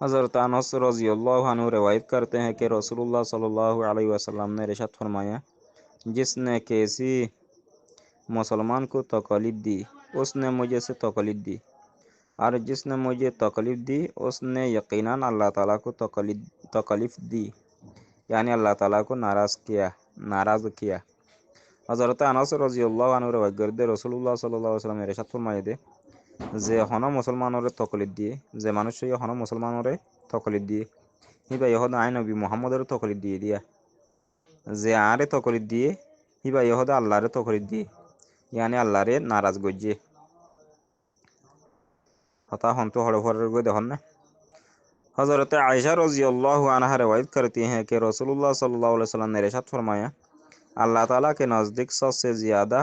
हज़रत अनस रज़ियल्लाहु अन्हु रिवायत करते हैं कि रसूलुल्लाह सल्लल्लाहु अलैहि वसल्लम ने इरशाद फरमाया, जिसने किसी मुसलमान को तकलीफ़ दी उसने मुझे से तकलीफ़ दी, और जिसने मुझे तकलीफ़ दी उसने यकीनन अल्लाह ताला को तकलीफ़ दी, यानी अल्लाह ताला को नाराज़ किया। हज़रत अनस रज़ियल्लाहु अन्हु रिवायत करते रसूलुल्लाह सल्लल्लाहु अलैहि वसल्लम इरशाद फरमाए दे, যে হন মুসলমানরে তকলিদ দিয়ে, যে মানুষ হন মুসলমানরে তকলিদ দিয়ে, হিবা ইহদ আই নবী মোহাম্মদের তকলিদ দিয়ে দিয়া, যে আরে তকলিদ দিয়ে হিবা ইহদ আল্লাহরে তকলিদ দিয়ে, ইয়ানি আল্লাহরে নারাজ গজ্জে। হতা হন্তু হড়ে হড়ে গো দেখুন না। हज़रत आयशा रज़ियल्लाहु अन्हा रिवायत करती हैं कि रसूलुल्लाह सल्लल्लाहु अलैहि वसल्लम ने इरशाद फरमाया, अल्लाह ताला के नज़दीक सबसे ज़्यादा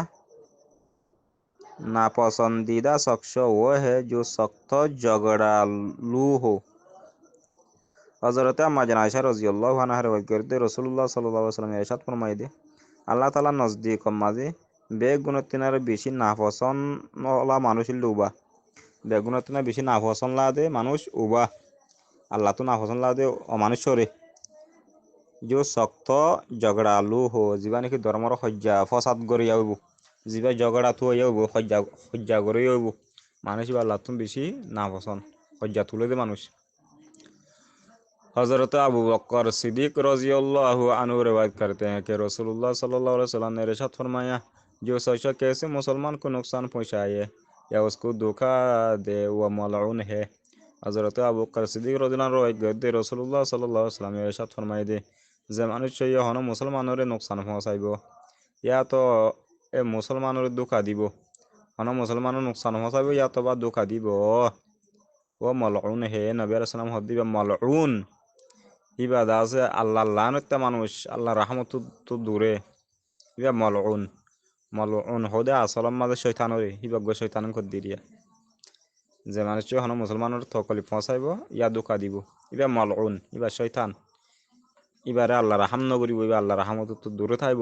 नापसंदीदा शख्स वो है जो सख्त झगड़ालू हो। हज़रत अम्मा जान आयशा रज़ियल्लाहु अन्हा रिवायत करते रसूलुल्लाह सल्लल्लाहु अलैहि वसल्लम इरशाद फरमाए दे, আল্লাহ তালা নজদিক মাঝে বেগুণতিনার বেশি নাপসন ওলা মানুষ উবা, বেগুণতিনা বেশি নাপসন লা দে মানুষ উবা, আল্লাহ তো নাপসন লা দে অমানুষরে, যে শক্ত ঝগড়ালু হো, যিবা নাকি ধর্মর সজ্জা ফসাদ গড়িয়া হইব, যিবা ঝগড়া তো হইয়া হইব, সজ্জা গড়িয়া হইব, মানুষ বা আল্লাহ তুমি বেশি নাপসন সজ্জা তুলে দে মানুষ। हज़रत अबू बकर सिद्दीक़ रज़ियल्लाहु अन्हु रिवायत करते हैं कि रसूलुल्लाह सल्लल्लाहु अलैहि वसल्लम ने इरशाद फरमाया, जो शख्स कैसे मुसलमान को नुकसान पहुँचाए या उसको धोखा दे वह मलऊन है। हज़रत अबू बकर सिद्दीक़ रज़ियल्लाहु अन्हु रिवायत करते रसूलुल्लाह सल्लल्लाहु अलैहि वसल्लम ने इरशाद फरमाए दे, যে মানুষ হন মুসলমানরে নুকসান পৌঁছাইব, ইয়া তো এ মুসলমানরে ধোকা দিব, হন মুসলমানের নুকসান পৌঁছাইব ইয়া তো বা ধোকা দিব, ও মলউন হে। নবী আলাইহিস সালাম হদ দিবা মলউন ইবাদা আছে আল্লাহ লানতা মানুষ আল্লাহ রহমত তো দূরে, ইবা মলউন মলউন হদে আসলাম মাঝে শয়তানরে হিবাগ্য শয়তান কর দিরিয়া, যে মানুষ হন মুসলমানের তকলি পৌঁছাইব ইয়া ধোকা দিব, ইবা মলউন ইবা শয়তান, ইবারে আল্লাহ রাহাম নগরিব, ইবা আল্লাহ রহমত তো দূরে থাকব।